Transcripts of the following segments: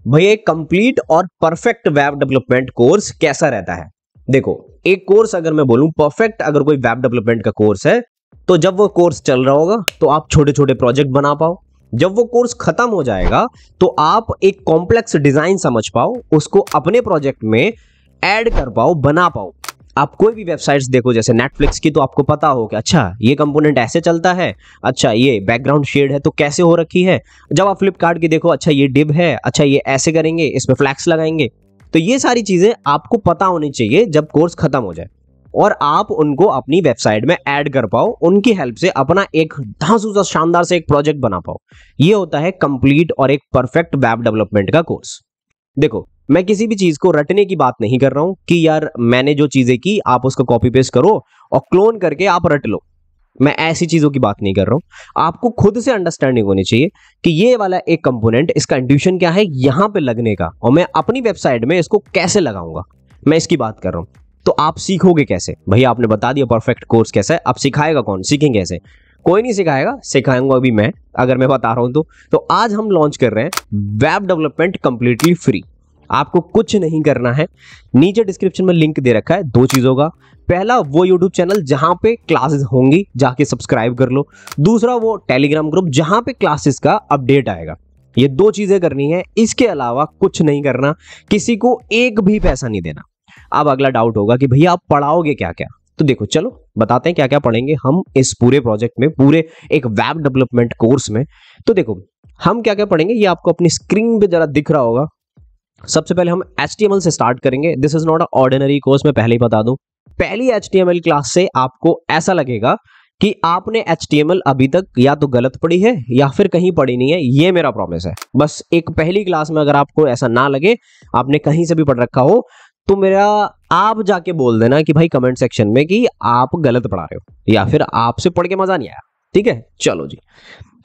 भैया एक कंप्लीट और परफेक्ट वेब डेवलपमेंट कोर्स कैसा रहता है? देखो, एक कोर्स अगर मैं बोलूं परफेक्ट, अगर कोई वेब डेवलपमेंट का कोर्स है तो जब वो कोर्स चल रहा होगा तो आप छोटे छोटे प्रोजेक्ट बना पाओ। जब वो कोर्स खत्म हो जाएगा तो आप एक कॉम्प्लेक्स डिजाइन समझ पाओ, उसको अपने प्रोजेक्ट में ऐड कर पाओ, बना पाओ। आप कोई भी वेबसाइट्स देखो, जैसे नेटफ्लिक्स की, तो आपको पता हो कि अच्छा ये कंपोनेंट ऐसे चलता है, अच्छा ये बैकग्राउंड शेड है तो कैसे हो रखी है। जब आप फ्लिपकार्ट की देखो, अच्छा ये डिव है, अच्छा ये ऐसे करेंगे, इसमें फ्लैक्स लगाएंगे। तो ये सारी चीजें आपको पता होनी चाहिए जब कोर्स खत्म हो जाए, और आप उनको अपनी वेबसाइट में ऐड कर पाओ, उनकी हेल्प से अपना एक धांसू सा शानदार से एक प्रोजेक्ट बना पाओ। ये होता है कंप्लीट और एक परफेक्ट वेब डेवलपमेंट का कोर्स। देखो, मैं किसी भी चीज को रटने की बात नहीं कर रहा हूं कि यार मैंने जो चीजें की आप उसको कॉपी पेस्ट करो और क्लोन करके आप रट लो। मैं ऐसी चीजों की बात नहीं कर रहा हूं। आपको खुद से अंडरस्टैंडिंग होनी चाहिए कि ये वाला एक कंपोनेंट, इसका इंट्यूशन क्या है यहां पे लगने का, और मैं अपनी वेबसाइट में इसको कैसे लगाऊंगा, मैं इसकी बात कर रहा हूं। तो आप सीखोगे कैसे? भैया आपने बता दिया परफेक्ट कोर्स कैसा है, अब सिखाएगा कौन, सीखेंगे कैसे? कोई नहीं सिखाएगा, सिखाऊंगा अभी मैं, अगर मैं बता रहा हूं तो आज हम लॉन्च कर रहे हैं वेब डेवलपमेंट कंप्लीटली फ्री। आपको कुछ नहीं करना है, नीचे डिस्क्रिप्शन में लिंक दे रखा है दो चीजों का। पहला वो यूट्यूब चैनल जहां पे क्लासेस होंगी, जाके सब्सक्राइब कर लो। दूसरा वो टेलीग्राम ग्रुप जहां पे क्लासेस का अपडेट आएगा। ये दो चीजें करनी है, इसके अलावा कुछ नहीं करना, किसी को एक भी पैसा नहीं देना। अब अगला डाउट होगा कि भैया आप पढ़ाओगे क्या क्या? तो देखो, चलो बताते हैं क्या क्या पढ़ेंगे हम इस पूरे प्रोजेक्ट में, पूरे एक वेब डेवलपमेंट कोर्स में। तो देखो हम क्या क्या पढ़ेंगे, ये आपको अपनी स्क्रीन पे जरा दिख रहा होगा। सबसे पहले हम HTML से स्टार्ट करेंगे। This is not a ordinary course, मैं पहले ही बता दूं। पहली HTML क्लास से आपको ऐसा लगेगा कि आपने HTML अभी तक या तो गलत पढ़ी है या फिर कहीं पढ़ी नहीं है, ये मेरा प्रॉमिस है। बस एक पहली क्लास में अगर आपको ऐसा ना लगे, आपने कहीं से भी पढ़ रखा हो, तो मेरा आप जाके बोल देना कि भाई कमेंट सेक्शन में कि आप गलत पढ़ा रहे हो या फिर आपसे पढ़ के मजा नहीं आया। ठीक है, चलो जी।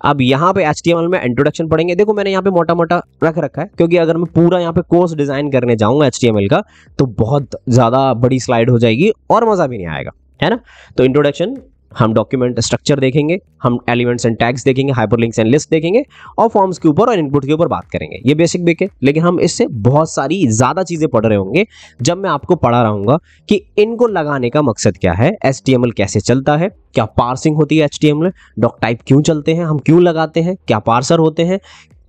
अब यहाँ पे HTML में इंट्रोडक्शन पढ़ेंगे। देखो मैंने यहाँ पे मोटा मोटा रख रखा है, क्योंकि अगर मैं पूरा यहाँ पे कोर्स डिजाइन करने जाऊंगा HTML का तो बहुत ज्यादा बड़ी स्लाइड हो जाएगी और मजा भी नहीं आएगा, है ना। तो इंट्रोडक्शन, हम डॉक्यूमेंट स्ट्रक्चर देखेंगे, हम एलिमेंट्स एंड टैग्स देखेंगे, हाइपरलिंक्स एंड लिस्ट देखेंगे, और फॉर्म्स के ऊपर और इनपुट के ऊपर बात करेंगे। ये बेसिक बेक है, लेकिन हम इससे बहुत सारी ज्यादा चीजें पढ़ रहे होंगे जब मैं आपको पढ़ा रहूंगा कि इनको लगाने का मकसद क्या है, HTML कैसे चलता है, क्या पार्सिंग होती है HTML, डॉक टाइप क्यों चलते हैं, हम क्यों लगाते हैं, क्या पार्सर होते हैं,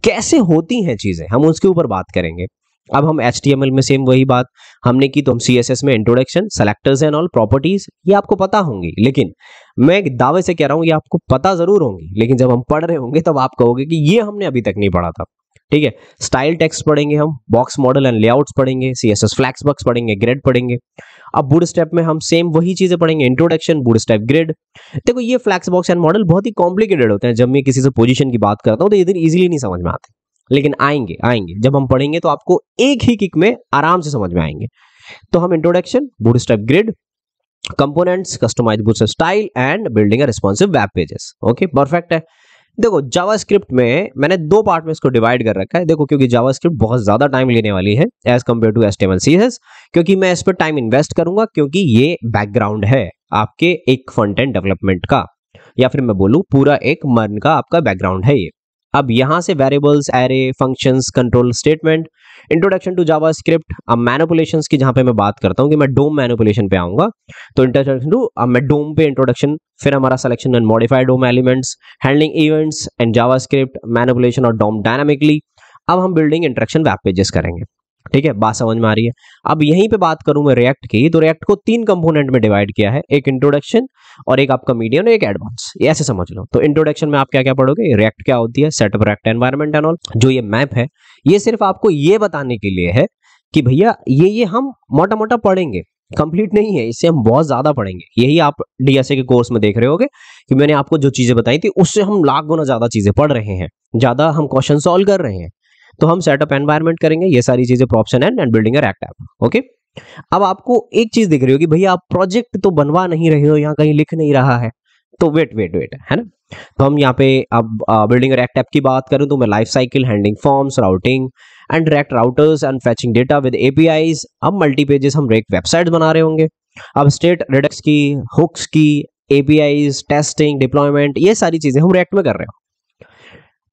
कैसे होती हैं चीजें, हम उसके ऊपर बात करेंगे। अब हम HTML में सेम वही बात हमने की, तो हम CSS में introduction, selectors and all, properties, ये आपको पता होंगी। लेकिन मैं दावे से कह रहा हूं ये आपको पता जरूर होंगी, लेकिन जब हम पढ़ रहे होंगे तब आप कहोगे कि ये हमने अभी तक नहीं पढ़ा था। ठीक है, स्टाइल टेक्स्ट पढ़ेंगे हम, बॉक्स मॉडल एंड लेआउट्स पढ़ेंगे, CSS फ्लैक्स बॉक्स पढ़ेंगे, ग्रिड पढ़ेंगे। अब बूटस्ट्रैप में हम सेम वही चीजें पढ़ेंगे, इंट्रोडक्शन, बूटस्ट्रैप, ग्रिड। देखो ये फ्लैक्स बॉक्स एंड मॉडल बहुत ही कॉम्प्लिकेटेड होते हैं। जब मैं किसी से पोजीशन की बात करता हूं तो ये इतनी इजीली नहीं समझ में आते, लेकिन आएंगे आएंगे जब हम पढ़ेंगे तो आपको एक ही किक में आराम से समझ में आएंगे। तो हम introduction, Bootstrap, grid, components, customised Bootstrap style and building a responsive web pages. Okay, perfect है। देखो जावास्क्रिप्ट में मैंने दो पार्ट में इसको डिवाइड कर रखा है। देखो क्योंकि जावास्क्रिप्ट बहुत ज्यादा टाइम लेने वाली है as compare to HTML CSS, क्योंकि मैं इस पर टाइम इन्वेस्ट करूंगा, क्योंकि ये बैकग्राउंड है आपके एक फ्रंट एंड डेवलपमेंट का, या फिर मैं बोलूं पूरा एक मन का आपका बैकग्राउंड है ये। अब यहां से variables, array, functions, control statement, introduction to JavaScript, अब मैनिपुलेशंस की जहां पे मैं बात करता हूं कि मैं डोम मैनिपुलेशन पे आऊंगा, तो इंट्रोडक्शन टू, अब मैं डोम पे इंट्रोडक्शन, फिर हमारा selection and modify DOM elements, handling events and JavaScript, manipulation और डोम डायनामिकली। अब हम बिल्डिंग इंटरेक्शन वेब पेजेस करेंगे। ठीक है, बात समझ में आ रही है। अब यहीं पे बात करूं मैं रिएक्ट की, तो रिएक्ट को 3 कंपोनेंट में डिवाइड किया है, एक इंट्रोडक्शन और एक आपका मीडियम और एक एडवांस, ये ऐसे समझ लो। तो इंट्रोडक्शन में आप क्या क्या पढ़ोगे, रिएक्ट क्या होती है, setup react environment and all. जो ये मैप है ये सिर्फ आपको ये बताने के लिए है कि भैया ये हम मोटा मोटा पढ़ेंगे, कंप्लीट नहीं है, इससे हम बहुत ज्यादा पढ़ेंगे। यही आप DSA के कोर्स में देख रहे होगे कि मैंने आपको जो चीजें बताई थी उससे हम लाख गुना ज्यादा चीजें पढ़ रहे हैं, ज्यादा हम क्वेश्चन सॉल्व कर रहे हैं। तो हम सेटअप एनवायरनमेंट करेंगे, ये सारी चीजें, प्रॉप्शन and building a React app. Okay, अब आपको एक चीज दिख रही होगी, भैया आप प्रोजेक्ट तो बनवा नहीं रहे हो, यहाँ कहीं लिख नहीं रहा है, तो वेट है ना। तो हम यहाँ पे अब बिल्डिंग रिएक्ट ऐप की बात करूं तो मैं life cycle, handling forms, routing and react routers and fetching data with APIs। अब मल्टी पेजेस हम रिएक्ट वेबसाइट बना रहे होंगे। अब स्टेट, रिडक्स की, हुक्स की, APIs, टेस्टिंग, डिप्लॉयमेंट, ये सारी चीजें हम रिएक्ट में कर रहे हो।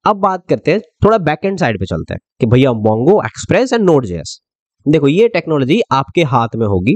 अब बात करते हैं थोड़ा बैकएंड साइड पे चलते हैं कि भैया मोंगो, एक्सप्रेस एंड नोड.जेएस। देखो ये टेक्नोलॉजी आपके हाथ में होगी।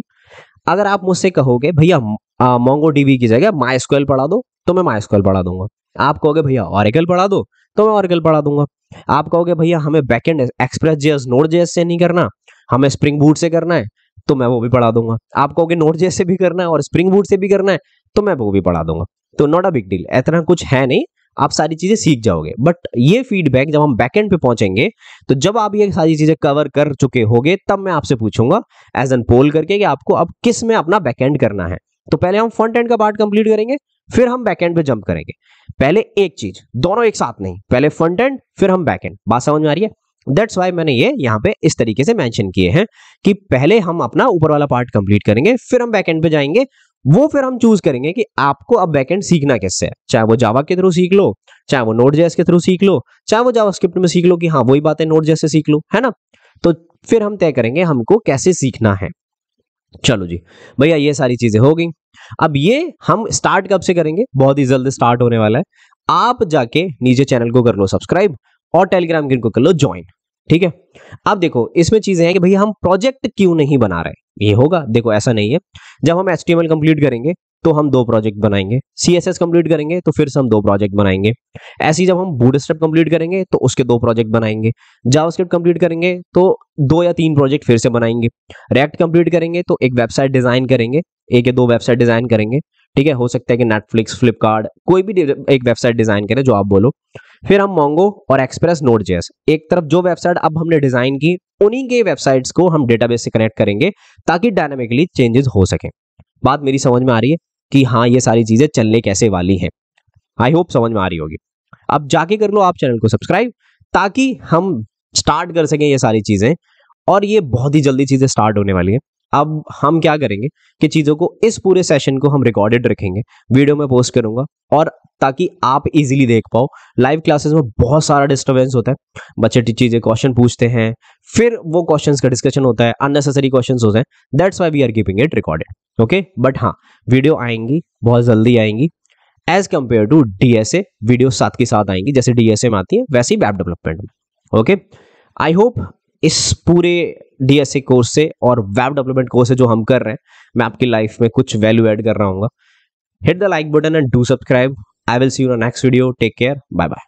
अगर आप मुझसे कहोगे भैया मोंगो डीबी की जगह माइस्क्वेल पढ़ा दो, तो मैं माइस्क्वेल पढ़ा दूंगा। आप कहोगे भैया ऑरेकल पढ़ा दो, तो मैं ऑरेकल पढ़ा दूंगा। आप कहोगे भैया हमें बैकएंड एक्सप्रेस जेएस नोड.जेएस से नहीं करना, हमें स्प्रिंग बूट से करना है, तो मैं वो भी पढ़ा दूंगा। आप कहोगे नोड.जेएस से भी करना है और स्प्रिंग बूट से भी करना है, तो मैं वो भी पढ़ा दूंगा। तो नॉट अ बिग डील, इतना कुछ है नहीं, आप सारी चीजें सीख जाओगे। बट ये फीडबैक जब हम बैकएंड पे पहुंचेंगे, तो जब आप ये सारी चीजें कवर कर चुके होगे, तब मैं आपसे पूछूंगा एज एन पोल करके कि आपको अब किस में अपना बैकएंड करना है। तो पहले हम फ्रंट एंड का पार्ट कंप्लीट करेंगे, फिर हम बैकएंड पे जंप करेंगे। पहले एक चीज, दोनों एक साथ नहीं, पहले फ्रंट एंड फिर हम बैकएंड। बात समझ में आ रही है? दैट्स वाई मैंने ये यहाँ पे इस तरीके से मेंशन किए हैं कि पहले हम अपना ऊपर वाला पार्ट कंप्लीट करेंगे, फिर हम बैकएंड पे जाएंगे। वो फिर हम चूज करेंगे कि आपको अब बैकएंड सीखना किससे है, चाहे वो जावा के थ्रू सीख लो, चाहे वो नोड.जेएस के थ्रू सीख लो, चाहे वो जावास्क्रिप्ट में सीख लो कि हाँ वही बात है नोड.जेएस से सीख लो, है ना। तो फिर हम तय करेंगे हमको कैसे सीखना है। चलो जी भैया, ये सारी चीजें हो गई। अब ये हम स्टार्ट कब से करेंगे? बहुत ही जल्द स्टार्ट होने वाला है। आप जाके नीचे चैनल को कर लो सब्सक्राइब और टेलीग्राम ग्रुप को कर लो ज्वाइन, ठीक है। अब देखो इसमें चीजें हैं कि भैया हम प्रोजेक्ट क्यों नहीं बना रहे, ये होगा। देखो ऐसा नहीं है, जब हम HTML कंप्लीट करेंगे तो हम 2 प्रोजेक्ट बनाएंगे, CSS कंप्लीट करेंगे तो फिर से हम 2 प्रोजेक्ट बनाएंगे, ऐसे ही जब हम बूटस्ट्रैप कंप्लीट करेंगे तो उसके 2 प्रोजेक्ट बनाएंगे, जावास्क्रिप्ट कंप्लीट करेंगे तो 2 या 3 प्रोजेक्ट फिर से बनाएंगे, रिएक्ट कंप्लीट करेंगे तो एक वेबसाइट डिजाइन करेंगे, 1 या 2 वेबसाइट डिजाइन करेंगे, ठीक है। हो सकता है कि नेटफ्लिक्स, फ्लिपकार्ट, कोई भी एक वेबसाइट डिजाइन करें जो आप बोलो। फिर हम मोंगो और एक्सप्रेस नोड.जेएस, एक तरफ जो वेबसाइट अब हमने डिजाइन की, उन्हीं के वेबसाइट्स को हम डेटाबेस से कनेक्ट करेंगे ताकि डायनामिकली चेंजेस हो सके। बात मेरी समझ में आ रही है कि हाँ ये सारी चीजें चलने कैसे वाली हैं? आई होप समझ में आ रही होगी। अब जाके कर लो आप चैनल को सब्सक्राइब, ताकि हम स्टार्ट कर सकें ये सारी चीजें, और ये बहुत ही जल्दी चीजें स्टार्ट होने वाली है। अब हम क्या करेंगे कि चीजों को, इस पूरे सेशन को हम रिकॉर्डेड रखेंगे, वीडियो में पोस्ट करूंगा, और ताकि आप इजीली देख पाओ। लाइव क्लासेस में बहुत सारा डिस्टर्बेंस होता है, बच्चे चीजें क्वेश्चन पूछते हैं, फिर वो क्वेश्चंस का डिस्कशन होता है, अननेसेसरी क्वेश्चंस होते हैं। That's why we are keeping it recorded, okay. But हाँ, वीडियो आएंगी, बहुत जल्दी आएंगी, as compare to DSA video साथ के साथ आएंगी। जैसे DSA में आती है वैसे ही वेब डेवलपमेंट में, ओके। आई होप इस पूरे DSA कोर्स से और वेब डेवलपमेंट कोर्स से जो हम कर रहे हैं, मैं आपकी लाइफ में कुछ वैल्यू ऐड कर रहा हूँ। Hit the like button and do subscribe. I will see you in the next video. Take care. Bye bye.